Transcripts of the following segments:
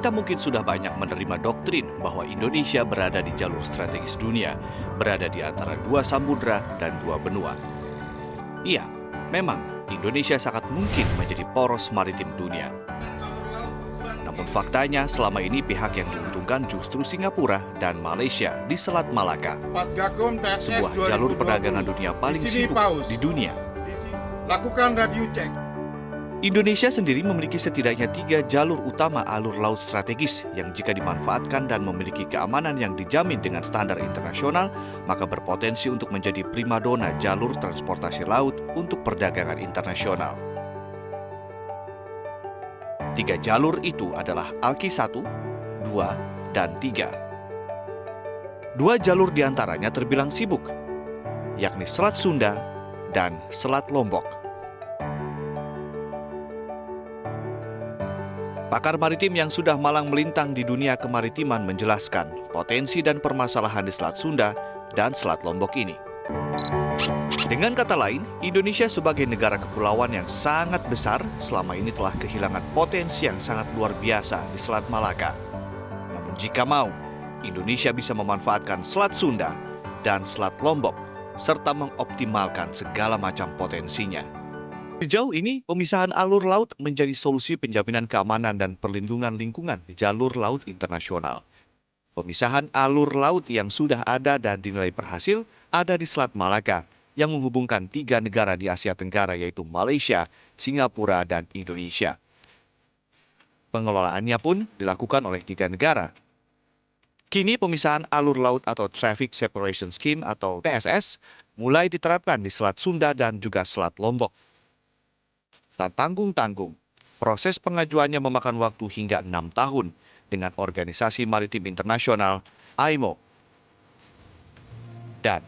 Kita mungkin sudah banyak menerima doktrin bahwa Indonesia berada di jalur strategis dunia, berada di antara dua samudra dan dua benua. Iya, memang Indonesia sangat mungkin menjadi poros maritim dunia. Namun faktanya selama ini pihak yang diuntungkan justru Singapura dan Malaysia di Selat Malaka, sebuah jalur perdagangan dunia paling sibuk di dunia. Lakukan radio cek. Indonesia sendiri memiliki setidaknya 3 jalur utama alur laut strategis yang jika dimanfaatkan dan memiliki keamanan yang dijamin dengan standar internasional, maka berpotensi untuk menjadi primadona jalur transportasi laut untuk perdagangan internasional. 3 jalur itu adalah ALKI 1, 2, dan 3. 2 jalur diantaranya terbilang sibuk, yakni Selat Sunda dan Selat Lombok. Pakar maritim yang sudah malang melintang di dunia kemaritiman menjelaskan potensi dan permasalahan di Selat Sunda dan Selat Lombok ini. Dengan kata lain, Indonesia sebagai negara kepulauan yang sangat besar selama ini telah kehilangan potensi yang sangat luar biasa di Selat Malaka. Namun jika mau, Indonesia bisa memanfaatkan Selat Sunda dan Selat Lombok serta mengoptimalkan segala macam potensinya. Sejauh ini, pemisahan alur laut menjadi solusi penjaminan keamanan dan perlindungan lingkungan di jalur laut internasional. Pemisahan alur laut yang sudah ada dan dinilai berhasil ada di Selat Malaka, yang menghubungkan 3 negara di Asia Tenggara yaitu Malaysia, Singapura, dan Indonesia. Pengelolaannya pun dilakukan oleh 3 negara. Kini pemisahan alur laut atau Traffic Separation Scheme atau TSS mulai diterapkan di Selat Sunda dan juga Selat Lombok. Tak tanggung-tanggung, proses pengajuannya memakan waktu hingga 6 tahun dengan Organisasi Maritim Internasional, IMO. Dan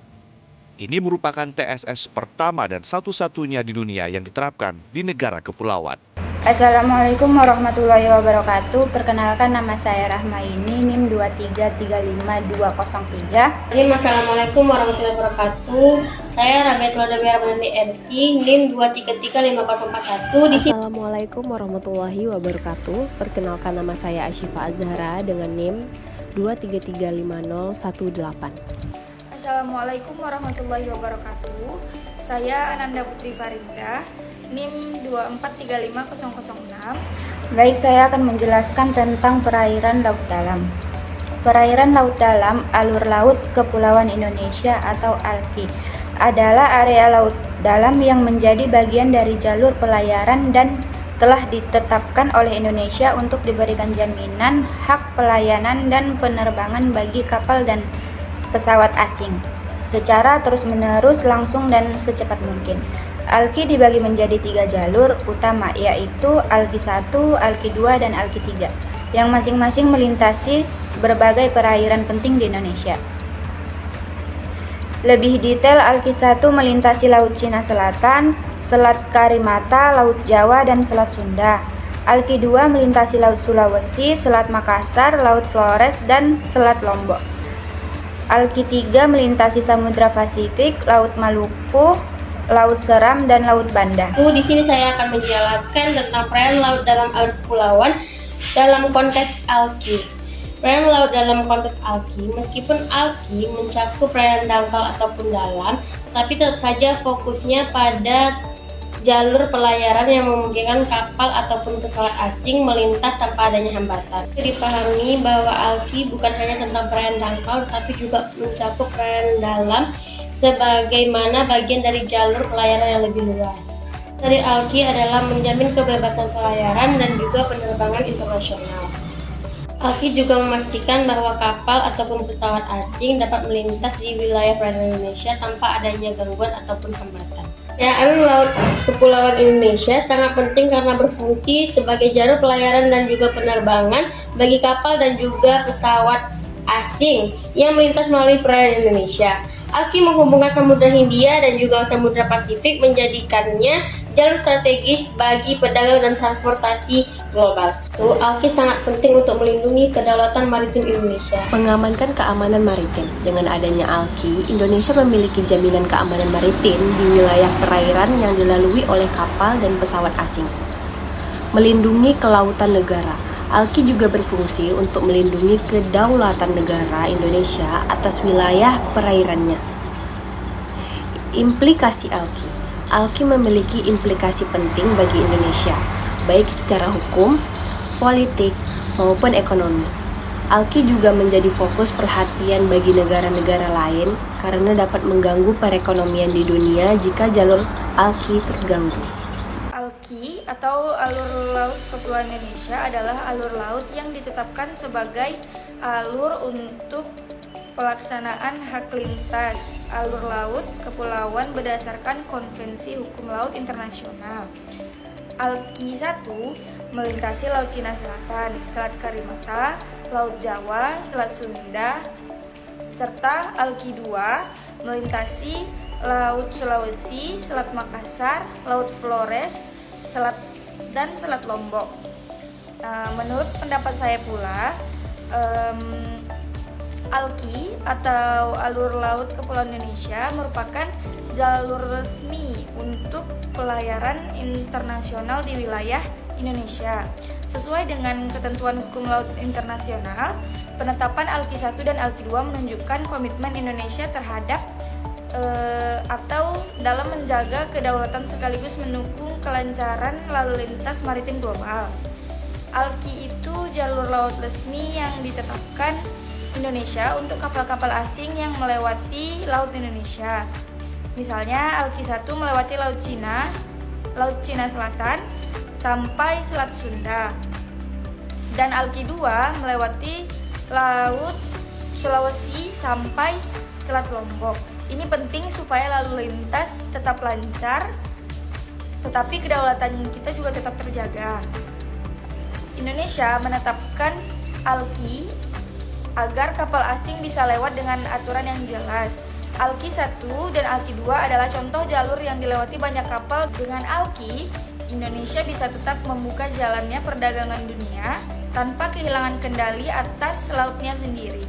ini merupakan TSS pertama dan satu-satunya di dunia yang diterapkan di negara kepulauan. Assalamualaikum warahmatullahi wabarakatuh. Perkenalkan, nama saya Rahmaini, NIM 2335203. Assalamualaikum warahmatullahi wabarakatuh. Saya Rabiatul Adabi Armanti RC, NIM 2335041. Assalamualaikum warahmatullahi wabarakatuh. Perkenalkan, nama saya Asyifa Azhara dengan NIM 2335018. Assalamualaikum warahmatullahi wabarakatuh. Saya Ananda Putri Farinda, NIM 2435006. Baik, saya akan menjelaskan tentang perairan laut dalam. Perairan laut dalam alur laut Kepulauan Indonesia atau ALKI adalah area laut dalam yang menjadi bagian dari jalur pelayaran dan telah ditetapkan oleh Indonesia untuk diberikan jaminan hak pelayanan dan penerbangan bagi kapal dan pesawat asing secara terus-menerus, langsung, dan secepat mungkin. ALKI dibagi menjadi 3 jalur utama, yaitu ALKI 1, ALKI 2, dan ALKI 3, yang masing-masing melintasi berbagai perairan penting di Indonesia. Lebih detail, ALKI 1 melintasi Laut Cina Selatan, Selat Karimata, Laut Jawa, dan Selat Sunda. ALKI 2 melintasi Laut Sulawesi, Selat Makassar, Laut Flores, dan Selat Lombok. ALKI 3 melintasi Samudra Pasifik, Laut Maluku, Laut Seram, dan Laut Banda. Di sini saya akan menjelaskan tentang perairan laut dalam alur kepulauan dalam konteks ALKI. Perairan laut dalam konteks ALKI, meskipun ALKI mencakup perairan dangkal ataupun dalam, tapi tetap saja fokusnya pada jalur pelayaran yang memungkinkan kapal ataupun pesawat asing melintas tanpa adanya hambatan. Dipahami bahwa ALKI bukan hanya tentang perairan dangkal, tapi juga mencakup perairan dalam sebagaimana bagian dari jalur pelayaran yang lebih luas. Dari ALKI adalah menjamin kebebasan pelayaran dan juga penerbangan internasional. ALKI juga memastikan bahwa kapal ataupun pesawat asing dapat melintas di wilayah perairan Indonesia tanpa adanya gangguan ataupun hambatan. Alur laut Kepulauan Indonesia sangat penting karena berfungsi sebagai jalur pelayaran dan juga penerbangan bagi kapal dan juga pesawat asing yang melintas melalui perairan Indonesia. ALKI menghubungkan Samudra Hindia dan juga Samudra Pasifik, menjadikannya jalur strategis bagi perdagangan dan transportasi global. ALKI sangat penting untuk melindungi kedaulatan maritim Indonesia. Mengamankan keamanan maritim. Dengan adanya ALKI, Indonesia memiliki jaminan keamanan maritim di wilayah perairan yang dilalui oleh kapal dan pesawat asing. Melindungi kelautan negara. ALKI juga berfungsi untuk melindungi kedaulatan negara Indonesia atas wilayah perairannya. Implikasi ALKI. ALKI memiliki implikasi penting bagi Indonesia, baik secara hukum, politik, maupun ekonomi. ALKI juga menjadi fokus perhatian bagi negara-negara lain karena dapat mengganggu perekonomian di dunia jika jalur ALKI terganggu. ALKI atau Alur Laut Kepulauan Indonesia adalah alur laut yang ditetapkan sebagai alur untuk pelaksanaan hak lintas alur laut kepulauan berdasarkan Konvensi Hukum Laut Internasional. ALKI 1 melintasi Laut Cina Selatan, Selat Karimata, Laut Jawa, Selat Sunda, serta ALKI 2 melintasi Laut Sulawesi, Selat Makassar, Laut Flores, dan Selat Lombok. Menurut pendapat saya pula, ALKI atau Alur Laut Kepulauan Indonesia merupakan jalur resmi untuk pelayaran internasional di wilayah Indonesia. Sesuai dengan ketentuan hukum laut internasional, penetapan ALKI 1 dan ALKI 2 menunjukkan komitmen Indonesia terhadap atau dalam menjaga kedaulatan sekaligus mendukung kelancaran lalu lintas maritim global. ALKI itu jalur laut resmi yang ditetapkan Indonesia untuk kapal-kapal asing yang melewati Laut Indonesia. Misalnya ALKI 1 melewati Laut Cina Selatan sampai Selat Sunda. Dan ALKI 2 melewati Laut Sulawesi sampai Selat Lombok. Ini penting supaya lalu lintas tetap lancar, tetapi kedaulatan kita juga tetap terjaga. Indonesia menetapkan ALKI agar kapal asing bisa lewat dengan aturan yang jelas. ALKI 1 dan ALKI 2 adalah contoh jalur yang dilewati banyak kapal. Dengan ALKI, Indonesia bisa tetap membuka jalannya perdagangan dunia tanpa kehilangan kendali atas lautnya sendiri.